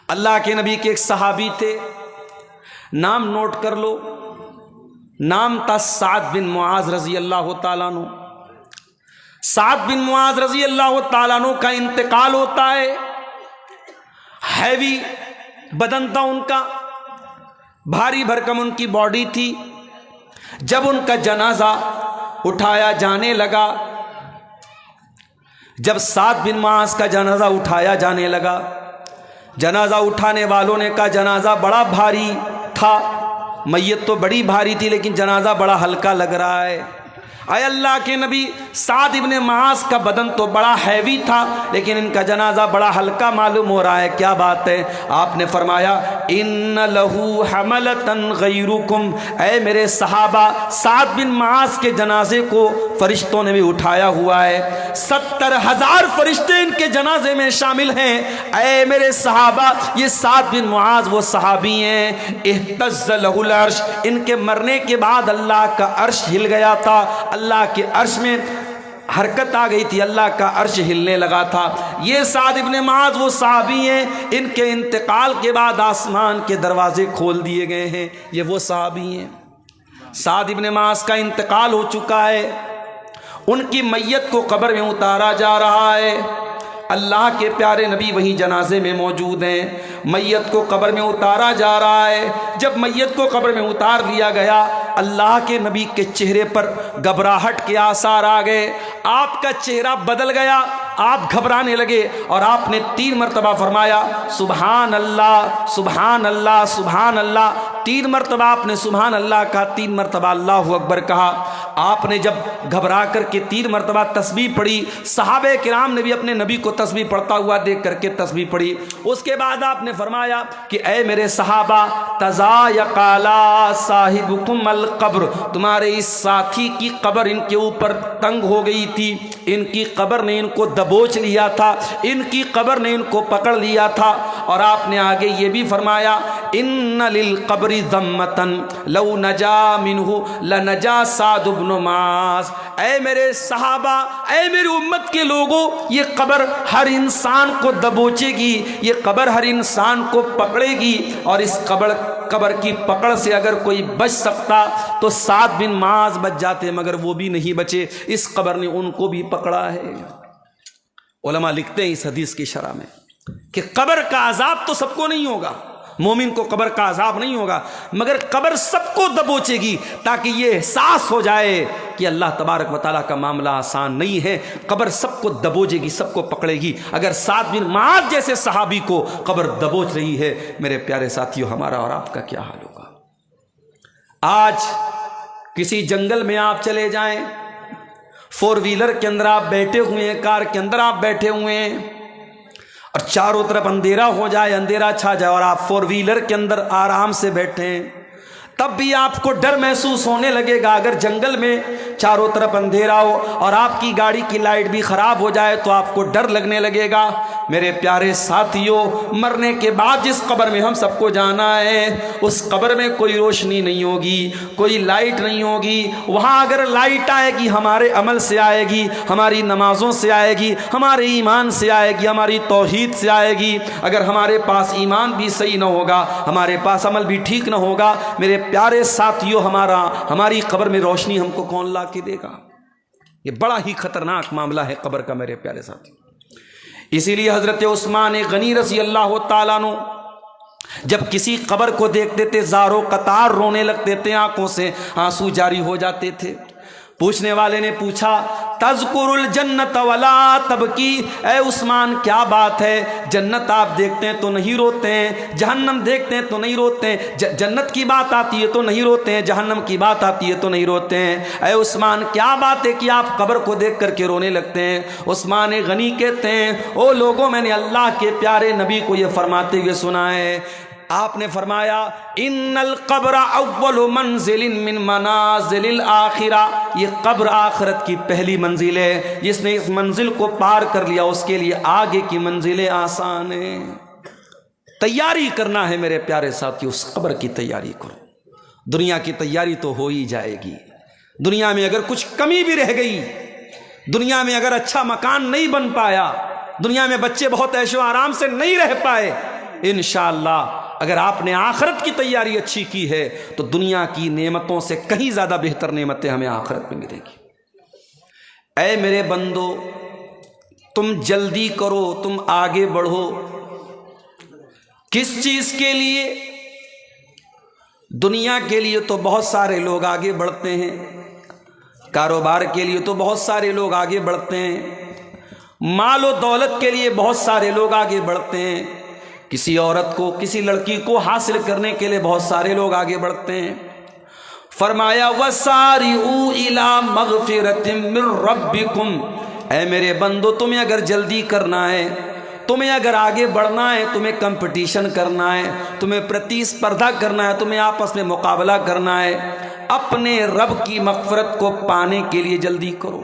اللہ کے نبی کے ایک صحابی تھے، نام نوٹ کر لو، نام تھا سعد بن معاذ رضی اللہ تعالیٰ عنہ۔ سعد بن معاذ رضی اللہ تعالیٰ عنہ کا انتقال ہوتا ہے، ہیوی بدن تھا ان کا، بھاری بھرکم ان کی باڈی تھی۔ جب ان کا جنازہ اٹھایا جانے لگا، جب سعد بن معاذ کا جنازہ اٹھایا جانے لگا، جنازہ اٹھانے والوں نے کہا جنازہ بڑا بھاری تھا، میت تو بڑی بھاری تھی لیکن جنازہ بڑا ہلکا لگ رہا ہے۔ اے اللہ کے نبی، سعد ابن معاذ کا بدن تو بڑا ہیوی تھا لیکن ان کا جنازہ بڑا ہلکا معلوم ہو رہا ہے، کیا بات ہے؟ آپ نے فرمایا ان لہو حملتن غیرکم، اے میرے صحابہ، سعد بن معاذ کے جنازے کو فرشتوں نے بھی اٹھایا ہوا ہے، 70,000 فرشتے ان کے جنازے میں شامل ہیں۔ اے میرے صحابہ، یہ سعد بن معاذ وہ صحابی ہیں، اہتز لہ العرش، ان کے مرنے کے بعد اللہ کا عرش ہل گیا تھا، اللہ کے عرش میں حرکت آ گئی تھی، اللہ کا عرش ہلنے لگا تھا۔ یہ سعد ابن معاذ وہ صحابی ہیں، ان کے انتقال کے بعد آسمان کے دروازے کھول دیے گئے ہیں، یہ وہ صحابی ہیں۔ سعد ابن معاذ کا انتقال ہو چکا ہے، ان کی میت کو قبر میں اتارا جا رہا ہے، اللہ کے پیارے نبی وہیں جنازے میں موجود ہیں، میت کو قبر میں اتارا جا رہا ہے۔ جب میت کو قبر میں اتار لیا گیا، اللہ کے نبی کے چہرے پر گھبراہٹ کے آثار آ گئے، آپ کا چہرہ بدل گیا، آپ گھبرانے لگے اور آپ نے 3 مرتبہ فرمایا سبحان اللہ سبحان اللہ سبحان اللہ۔ 3 مرتبہ آپ نے سبحان اللہ کہا، 3 مرتبہ اللہ اکبر کہا۔ آپ نے جب گھبرا کر کے 3 مرتبہ تسبیح پڑھی، صحابہ کرام نے بھی اپنے نبی کو تسبیح پڑھتا ہوا دیکھ کر کے تسبیح پڑھی۔ اس کے بعد آپ نے فرمایا کہ اے میرے صحابہ، تضایق علی صاحبکم القبر، تمہارے اس ساتھی کی قبر ان کے اوپر تنگ ہو گئی تھی، ان کی قبر نے ان کو دبوچ لیا تھا، ان کی قبر نے ان کو پکڑ لیا تھا۔ اور آپ نے آگے یہ بھی فرمایا ان للقبر ذمۃ لو نجا منہ لنجا سعد بن معاذ، اے میرے صحابہ، اے میری امت کے لوگوں، یہ قبر ہر انسان کو دبوچے گی، یہ قبر ہر انسان کو پکڑے گی، اور اس قبر کی پکڑ سے اگر کوئی بچ سکتا تو سعد بن معاذ بچ جاتے، مگر وہ بھی نہیں بچے، اس قبر نے ان کو بھی پکڑا ہے۔ علماء لکھتے ہیں اس حدیث کی شرح میں کہ قبر کا عذاب تو سب کو نہیں ہوگا، مومن کو قبر کا عذاب نہیں ہوگا، مگر قبر سب کو دبوچے گی تاکہ یہ احساس ہو جائے کہ اللہ تبارک و تعالیٰ کا معاملہ آسان نہیں ہے، قبر سب کو دبوچے گی، سب کو پکڑے گی۔ اگر سعد بن معاذ جیسے صحابی کو قبر دبوچ رہی ہے، میرے پیارے ساتھیوں، ہمارا اور آپ کا کیا حال ہوگا؟ آج کسی جنگل میں آپ چلے جائیں، 4 ویلر کے اندر آپ بیٹھے ہوئے ہیں، کار کے اندر آپ بیٹھے ہوئے ہیں، اور چاروں طرف اندھیرا ہو جائے، اندھیرا چھا جائے، اور آپ 4 ویلر کے اندر آرام سے بیٹھے ہیں، تب بھی آپ کو ڈر محسوس ہونے لگے گا۔ اگر جنگل میں چاروں طرف اندھیرا ہو اور آپ کی گاڑی کی لائٹ بھی خراب ہو جائے تو آپ کو ڈر لگنے لگے گا۔ میرے پیارے ساتھیوں، مرنے کے بعد جس قبر میں ہم سب کو جانا ہے، اس قبر میں کوئی روشنی نہیں ہوگی، کوئی لائٹ نہیں ہوگی۔ وہاں اگر لائٹ آئے گی ہمارے عمل سے آئے گی، ہماری نمازوں سے آئے گی، ہمارے ایمان سے آئے گی، ہماری توحید سے آئے گی۔ اگر ہمارے پاس ایمان بھی صحیح نہ ہوگا، ہمارے پاس عمل بھی ٹھیک نہ ہوگا، میرے پیارے ساتھیوں، ہماری قبر میں روشنی ہم کو کون لا کے دے گا؟ یہ بڑا ہی خطرناک معاملہ ہے قبر کا، میرے پیارے ساتھیوں۔ اسی لیے حضرت عثمان غنی رضی اللہ تعالیٰ عنہ جب کسی قبر کو دیکھتے تھے، زاروں قطار رونے لگتے تھے، آنکھوں سے آنسو جاری ہو جاتے تھے۔ پوچھنے والے نے پوچھا تذکر الجنت ولا تبکی، اے عثمان کیا بات ہے، جنت آپ دیکھتے ہیں تو نہیں روتے ہیں، جہنم دیکھتے ہیں تو نہیں روتے ہیں، جنت کی بات آتی ہے تو نہیں روتے ہیں، جہنم کی بات آتی ہے تو نہیں روتے ہیں، اے عثمان کیا بات ہے کہ آپ قبر کو دیکھ کر کے رونے لگتے ہیں؟ عثمان غنی کہتے ہیں او لوگوں، میں نے اللہ کے پیارے نبی کو یہ فرماتے ہوئے سنا ہے، آپ نے فرمایا ان القبر اول منزل من منازل الاخرہ، یہ قبر آخرت کی پہلی منزل ہے، جس نے اس منزل کو پار کر لیا اس کے لیے آگے کی منزلیں آسان ہیں۔ تیاری کرنا ہے میرے پیارے ساتھی، اس قبر کی تیاری کرو۔ دنیا کی تیاری تو ہو ہی جائے گی، دنیا میں اگر کچھ کمی بھی رہ گئی، دنیا میں اگر اچھا مکان نہیں بن پایا، دنیا میں بچے بہت عیش و آرام سے نہیں رہ پائے، انشاءاللہ اگر آپ نے آخرت کی تیاری اچھی کی ہے تو دنیا کی نعمتوں سے کہیں زیادہ بہتر نعمتیں ہمیں آخرت میں ملیں گی۔ اے میرے بندو، تم جلدی کرو، تم آگے بڑھو۔ کس چیز کے لیے؟ دنیا کے لیے تو بہت سارے لوگ آگے بڑھتے ہیں، کاروبار کے لیے تو بہت سارے لوگ آگے بڑھتے ہیں، مال و دولت کے لیے بہت سارے لوگ آگے بڑھتے ہیں، کسی عورت کو، کسی لڑکی کو حاصل کرنے کے لیے بہت سارے لوگ آگے بڑھتے ہیں۔ فرمایا وَسَارِعُوا إِلَىٰ مَغْفِرَةٍ مِّن رَبِّكُمْ، اے میرے بندو تمہیں اگر جلدی کرنا ہے، تمہیں اگر آگے بڑھنا ہے، تمہیں کمپٹیشن کرنا ہے، تمہیں پرتیسپردھا کرنا ہے، تمہیں آپس میں مقابلہ کرنا ہے، اپنے رب کی مغفرت کو پانے کے لیے جلدی کرو۔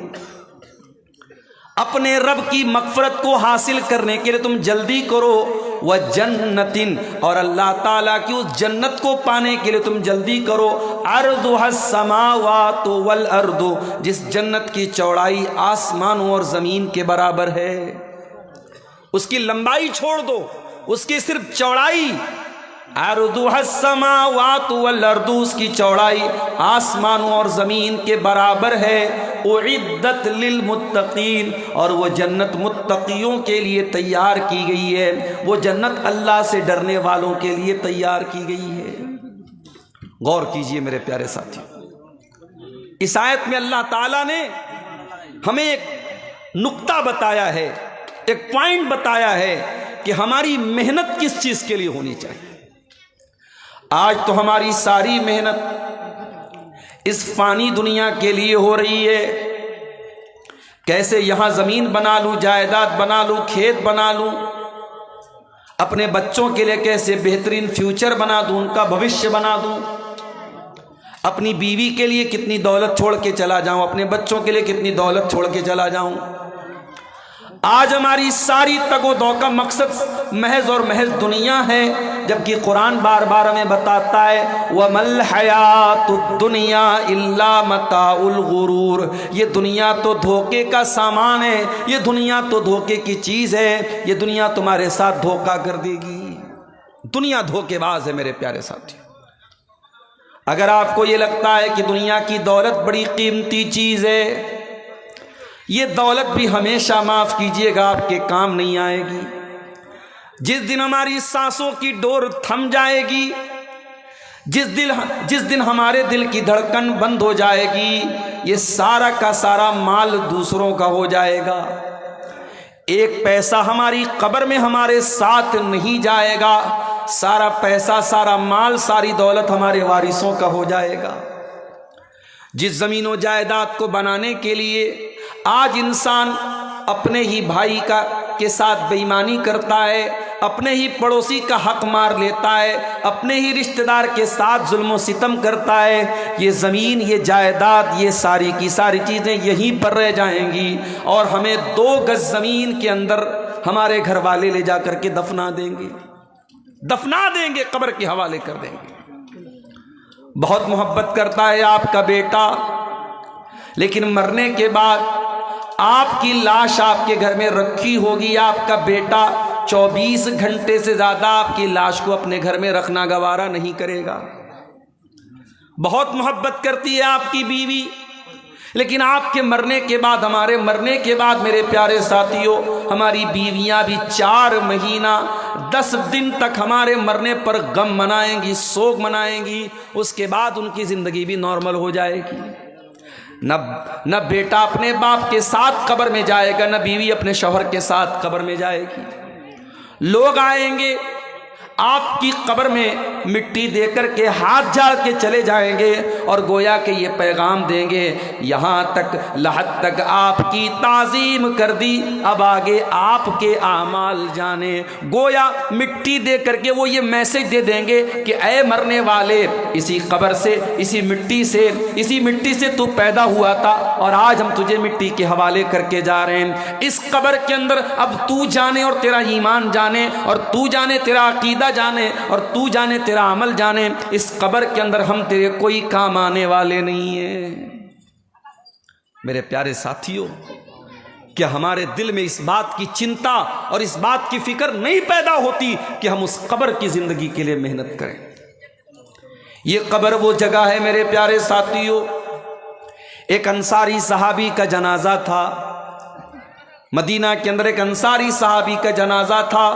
اپنے رب کی مغفرت کو حاصل کرنے کے لیے تم جلدی کرو، وَجَنَّةٍ، اور اللہ تعالیٰ کی اس جنت کو پانے کے لیے تم جلدی کرو، عَرْضُهَا السَّمَاوَاتُ وَالْأَرْضُ، جس جنت کی چوڑائی آسمانوں اور زمین کے برابر ہے۔ اس کی لمبائی چھوڑ دو، اس کی صرف چوڑائی، عَرْضُهَا السَّمَاوَاتُ وَالْأَرْضُ، اس کی چوڑائی آسمانوں اور زمین کے برابر ہے۔ اعدت للمتقین، اور وہ جنت متقیوں کے لیے تیار کی گئی ہے، وہ جنت اللہ سے ڈرنے والوں کے لیے تیار کی گئی ہے۔ غور کیجئے میرے پیارے ساتھی، اس آیت میں اللہ تعالیٰ نے ہمیں ایک نقطہ بتایا ہے، ایک پوائنٹ بتایا ہے کہ ہماری محنت کس چیز کے لیے ہونی چاہیے۔ آج تو ہماری ساری محنت اس فانی دنیا کے لیے ہو رہی ہے، کیسے یہاں زمین بنا لوں، جائیداد بنا لوں، کھیت بنا لوں، اپنے بچوں کے لیے کیسے بہترین فیوچر بنا دوں، ان کا بھوشیہ بنا دوں، اپنی بیوی کے لیے کتنی دولت چھوڑ کے چلا جاؤں، اپنے بچوں کے لیے کتنی دولت چھوڑ کے چلا جاؤں۔ آج ہماری ساری تگ و دو کا مقصد محض اور محض دنیا ہے، جبکہ قرآن بار بار ہمیں بتاتا ہے وَمَا الْحَيَاةُ الدُّنْيَا إِلَّا مَتَاعُ الْغُرُورِ، یہ دنیا تو دھوکے کا سامان ہے، یہ دنیا تو دھوکے کی چیز ہے، یہ دنیا تمہارے ساتھ دھوکہ کر دے گی۔ دنیا دھوکے باز ہے میرے پیارے ساتھی۔ اگر آپ کو یہ لگتا ہے کہ دنیا کی دولت بڑی قیمتی چیز ہے، یہ دولت بھی ہمیشہ معاف کیجئے گا آپ کے کام نہیں آئے گی۔ جس دن ہماری سانسوں کی ڈور تھم جائے گی، جس دن ہمارے دل کی دھڑکن بند ہو جائے گی، یہ سارا کا سارا مال دوسروں کا ہو جائے گا۔ ایک پیسہ ہماری قبر میں ہمارے ساتھ نہیں جائے گا، سارا پیسہ، سارا مال، ساری دولت ہمارے وارثوں کا ہو جائے گا۔ جس زمین و جائیداد کو بنانے کے لیے آج انسان اپنے ہی بھائی کے ساتھ بے ایمانی کرتا ہے، اپنے ہی پڑوسی کا حق مار لیتا ہے، اپنے ہی رشتہ دار کے ساتھ ظلم و ستم کرتا ہے، یہ زمین، یہ جائیداد، یہ ساری کی ساری چیزیں یہیں پر رہ جائیں گی، اور ہمیں 2 گز زمین کے اندر ہمارے گھر والے لے جا کر کے دفنا دیں گے، قبر کے حوالے کر دیں گے۔ بہت محبت کرتا ہے آپ کا بیٹا، لیکن مرنے کے بعد آپ کی لاش آپ کے گھر میں رکھی ہوگی، آپ کا بیٹا 24 گھنٹے سے زیادہ آپ کی لاش کو اپنے گھر میں رکھنا گوارا نہیں کرے گا۔ بہت محبت کرتی ہے آپ کی بیوی، لیکن آپ کے مرنے کے بعد، ہمارے مرنے کے بعد میرے پیارے ساتھیوں، ہماری بیویاں بھی 4 مہینہ 10 دن تک ہمارے مرنے پر غم منائیں گی، سوگ منائیں گی، اس کے بعد ان کی زندگی بھی نارمل ہو جائے گی۔ نہ بیٹا اپنے باپ کے ساتھ قبر میں جائے گا، نہ بیوی اپنے شوہر کے ساتھ قبر میں جائے گی۔ لوگ آئیں گے آپ کی قبر میں مٹی دے کر کے ہاتھ جھاڑ کے چلے جائیں گے، اور گویا کہ یہ پیغام دیں گے یہاں تک لحد تک آپ کی تعظیم کر دی، اب آگے آپ کے اعمال جانے۔ گویا مٹی دے کر کے وہ یہ میسج دے دیں گے کہ اے مرنے والے، اسی قبر سے، اسی مٹی سے تو پیدا ہوا تھا، اور آج ہم تجھے مٹی کے حوالے کر کے جا رہے ہیں۔ اس قبر کے اندر اب تو جانے اور تیرا ایمان جانے، اور تو جانے تیرا عقیدہ جانے، اور تو جانے تیرا عمل جانے، اس قبر کے اندر ہم تیرے کوئی کام آنے والے نہیں ہیں۔ میرے پیارے ساتھیوں، کہ ہمارے دل میں اس بات کی چنتا اور اس بات کی فکر نہیں پیدا ہوتی کہ ہم اس قبر کی زندگی کے لیے محنت کریں۔ یہ قبر وہ جگہ ہے میرے پیارے ساتھیوں، ایک انصاری صحابی کا جنازہ تھا، مدینہ کے اندر ایک انصاری صحابی کا جنازہ تھا۔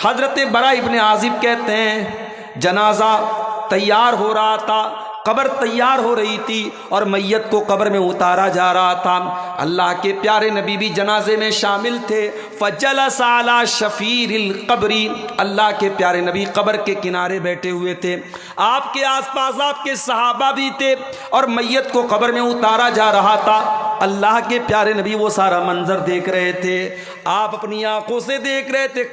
حضرت برا ابن عازب کہتے ہیں جنازہ تیار ہو رہا تھا، قبر تیار ہو رہی تھی اور میت کو قبر میں اتارا جا رہا تھا۔ اللہ کے پیارے نبی بھی جنازے میں شامل تھے۔ فجلس علی شفیر القبر، اللہ کے پیارے نبی قبر کے کنارے بیٹھے ہوئے تھے، آپ کے آس پاس آپ کے صحابہ بھی تھے اور میت کو قبر میں اتارا جا رہا تھا۔ اللہ کے پیارے نبی وہ سارا منظر دیکھ رہے تھے، آپ اپنی آنکھوں سے دیکھ رہے تھے،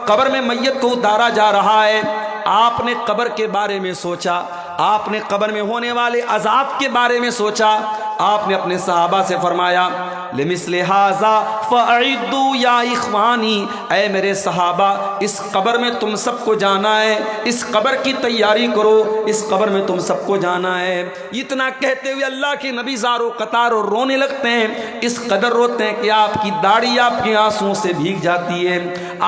قبر میں میت کو اتارا جا رہا ہے۔ آپ نے قبر کے بارے میں سوچا، آپ نے قبر میں ہونے والے عذاب کے بارے میں سوچا۔ آپ نے اپنے صحابہ سے فرمایا لمثل ھذا فاعدوا یا اخوانی، اے میرے صحابہ اس قبر میں تم سب کو جانا ہے، اس قبر کی تیاری کرو، اس قبر میں تم سب کو جانا ہے۔ اتنا کہتے ہوئے اللہ کے نبی زار و قطار اور رونے لگتے ہیں، اس قدر روتے ہیں کہ آپ کی داڑھی آپ کے آنسوں سے بھیگ جاتی ہے،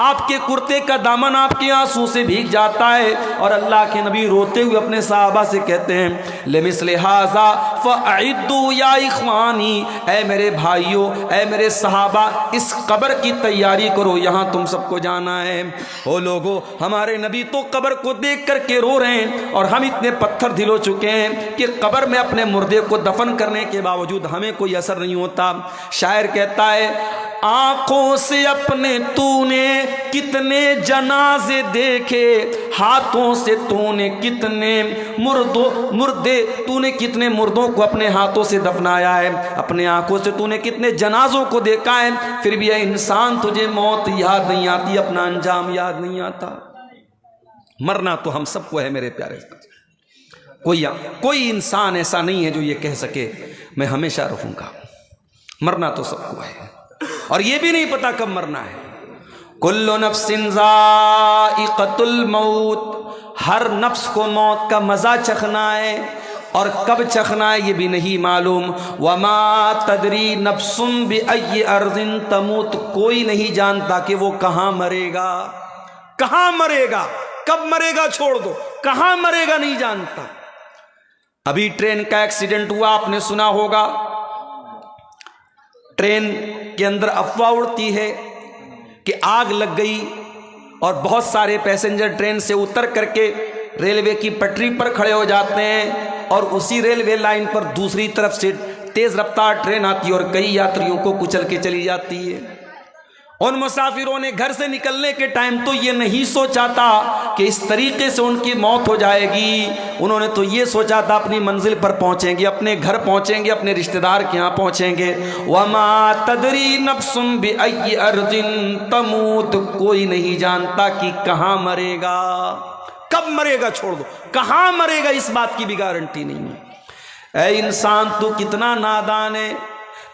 آپ کے کرتے کا دامن آپ کے آنسوں سے بھیگ جاتا ہے، اور اللہ کے نبی روتے ہوئے اپنے صحابہ سے کہتے ہیں لمثل ھذا فاعدوا یا اخوانی، اے میرے بھائیوں، اے میرے صحابہ اس قبر کی تیاری کرو، یہاں تم سب کو جانا ہے۔ او لوگو، ہمارے نبی تو قبر کو دیکھ کر کے رو رہے ہیں اور ہم اتنے پتھر دل ہو چکے ہیں کہ قبر میں اپنے مردے کو دفن کرنے کے باوجود ہمیں کوئی اثر نہیں ہوتا۔ شاعر کہتا ہے آنکھوں سے اپنے تو نے کتنے جنازے دیکھے، ہاتھوں سے تو نے کتنے مردے تو نے کتنے مردوں کو اپنے ہاتھوں سے دفنایا ہے، اپنے آنکھوں سے تو نے کتنے جنازوں کو دیکھا ہے، پھر بھی اے انسان تجھے موت یاد نہیں آتی، اپنا انجام یاد نہیں آتا۔ مرنا تو ہم سب کو ہے میرے پیارے، کوئی انسان ایسا نہیں ہے جو یہ کہہ سکے میں ہمیشہ رہوں گا، مرنا تو سب کو ہے، اور یہ بھی نہیں پتا کب مرنا ہے۔ کل نفس ذائقۃ الموت، ہر نفس کو موت کا مزہ چکھنا ہے، اور کب چکھنا ہے یہ بھی نہیں معلوم۔ وما تدری نفس بأی ارض تموت، کوئی نہیں جانتا کہ وہ کہاں مرے گا، کہاں مرے گا، کب مرے گا چھوڑ دو، کہاں مرے گا نہیں جانتا۔ ابھی ٹرین کا ایکسیڈنٹ ہوا، آپ نے سنا ہوگا، ٹرین کے اندر افواہ اڑتی ہے کہ آگ لگ گئی اور بہت سارے پیسنجر ٹرین سے اتر کر کے ریلوے کی پٹری پر کھڑے ہو جاتے ہیں، اور اسی ریلوے لائن پر دوسری طرف سے تیز رفتار ٹرین آتی ہے اور کئی یاتریوں کو کچل کے چلی جاتی ہے۔ ان مسافروں نے گھر سے نکلنے کے ٹائم تو یہ نہیں سوچا تھا کہ اس طریقے سے ان کی موت ہو جائے گی، انہوں نے تو یہ سوچا تھا اپنی منزل پر پہنچیں گے، اپنے گھر پہنچیں گے، اپنے رشتہ دار کے ہاں پہنچیں گے۔ وما تدری نفس بأی ارض تموت، کوئی نہیں جانتا کہ کہاں مرے گا، کب مرے گا چھوڑ دو، کہاں مرے گا اس بات کی بھی گارنٹی نہیں ہے۔ اے انسان تو کتنا نادان ہے،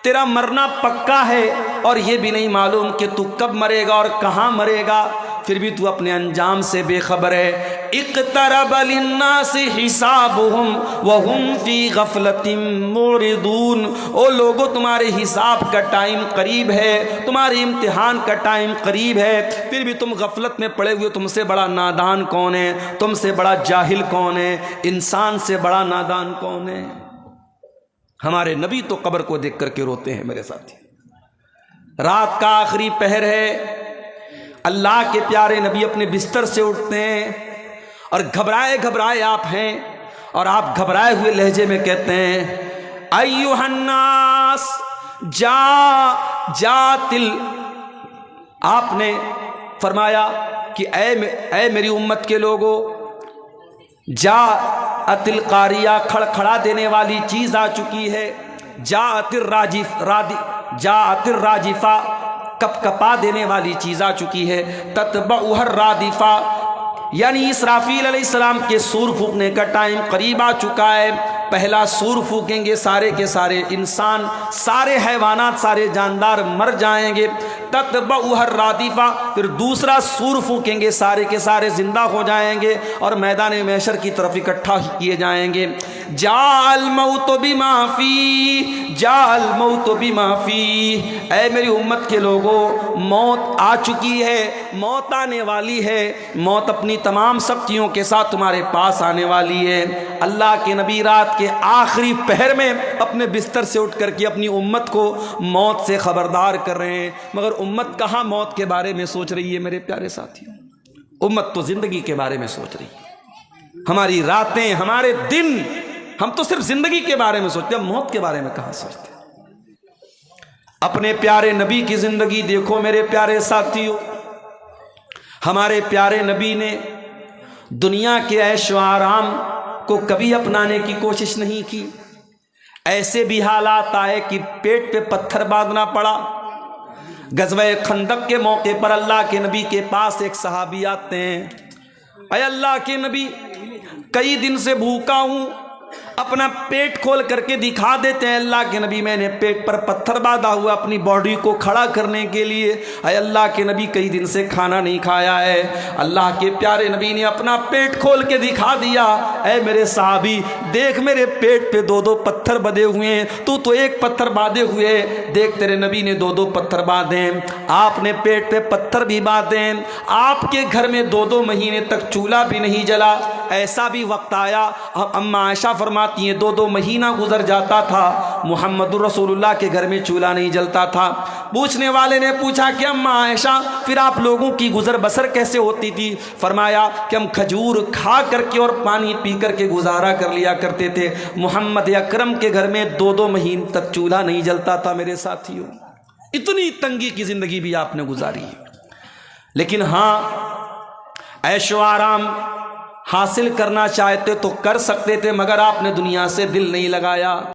تیرا مرنا پکا ہے اور یہ بھی نہیں معلوم کہ تو کب مرے گا اور کہاں مرے گا، پھر بھی تو اپنے انجام سے بے خبر ہے۔ اقترب للناس حسابهم وهم فی غفلۃ معرضون، او لوگو تمہارے حساب کا ٹائم قریب ہے، تمہارے امتحان کا ٹائم قریب ہے، پھر بھی تم غفلت میں پڑے ہوئے، تم سے بڑا نادان کون ہے، تم سے بڑا جاہل کون ہے، انسان سے بڑا نادان کون ہے۔ ہمارے نبی تو قبر کو دیکھ کر کے روتے ہیں میرے ساتھی۔ رات کا آخری پہر ہے، اللہ کے پیارے نبی اپنے بستر سے اٹھتے ہیں اور گھبرائے گھبرائے آپ ہیں، اور آپ گھبرائے ہوئے لہجے میں کہتے ہیں ایھا الناس جاءت، آپ نے فرمایا کہ اے میری امت کے لوگوں، جاءت القاریہ، کھڑکھڑا دینے والی چیز آ چکی ہے، جاءت الراجفہ، کپ کپا دینے والی چیز آ چکی ہے، تتبعها الرادفہ، یعنی اسرافیل علیہ السلام کے سور پھونکنے کا ٹائم قریب آ چکا ہے۔ پہلا سور پھونکیں گے سارے کے سارے انسان، سارے حیوانات، سارے جاندار مر جائیں گے، تتبعها الرادفہ، پھر دوسرا سور پھونکیں گے سارے کے سارے زندہ ہو جائیں گے اور میدان محشر کی طرف اکٹھا کیے جائیں گے۔ جاء الموت بما فیہ، جال موت بما فیہ، اے میری امت کے لوگوں، موت آ چکی ہے، موت آنے والی ہے، موت اپنی تمام سختیوں کے ساتھ تمہارے پاس آنے والی ہے۔ اللہ کے نبی رات کے آخری پہر میں اپنے بستر سے اٹھ کر کے اپنی امت کو موت سے خبردار کر رہے ہیں، مگر امت کہاں موت کے بارے میں سوچ رہی ہے میرے پیارے ساتھیوں؟ امت تو زندگی کے بارے میں سوچ رہی ہے، ہماری راتیں، ہمارے دن، ہم تو صرف زندگی کے بارے میں سوچتے ہیں، موت کے بارے میں کہاں سوچتے ہیں؟ اپنے پیارے نبی کی زندگی دیکھو میرے پیارے ساتھیوں، ہمارے پیارے نبی نے دنیا کے عیش و آرام کو کبھی اپنانے کی کوشش نہیں کی۔ ایسے بھی حالات آئے کہ پیٹ پہ پتھر باندھنا پڑا۔ غزوہ خندق کے موقع پر اللہ کے نبی کے پاس ایک صحابی آتے ہیں، اے اللہ کے نبی، کئی دن سے بھوکا ہوں، اپنا پیٹ کھول کر کے دکھا دیتے ہیں۔ اللہ کے نبی، میں نے پیٹ پر پتھر باندھا ہوا اپنی باڈی کو کھڑا کرنے کے لیے۔ اے اللہ کے نبی، کئی دن سے کھانا نہیں کھایا ہے۔ اللہ کے پیارے نبی نے اپنا پیٹ کھول کے دکھا دیا، اے میرے صحابی، دیکھ میرے پیٹ پہ 2 پتھر بدے ہوئے ہیں، تو ایک پتھر باندھے ہوئے، دیکھ تیرے نبی نے 2 پتھر باندھے، آپ نے پیٹ پہ پتھر بھی باندھے، آپ کے گھر میں 2 مہینے تک چولہا بھی نہیں جلا۔ ایسا بھی وقت آیا، اما عائشہ فرماتی ہیں 2 مہینہ گزر جاتا تھا، محمد رسول اللہ کے گھر میں چولہا نہیں جلتا تھا۔ پوچھنے والے نے پوچھا کہ اما عائشہ، پھر آپ لوگوں کی گزر بسر کیسے ہوتی تھی؟ فرمایا کہ ہم کھجور کھا کر کے اور پانی پی کر کے گزارا کر لیا کرتے تھے۔ محمد اکرم کے گھر میں 2 مہینے تک چولہا نہیں جلتا تھا میرے ساتھیوں۔ اتنی تنگی کی زندگی بھی آپ نے گزاری ہے، لیکن ہاں، عیش و آرام حاصل کرنا چاہتے تو کر سکتے تھے، مگر آپ نے دنیا سے دل نہیں لگایا۔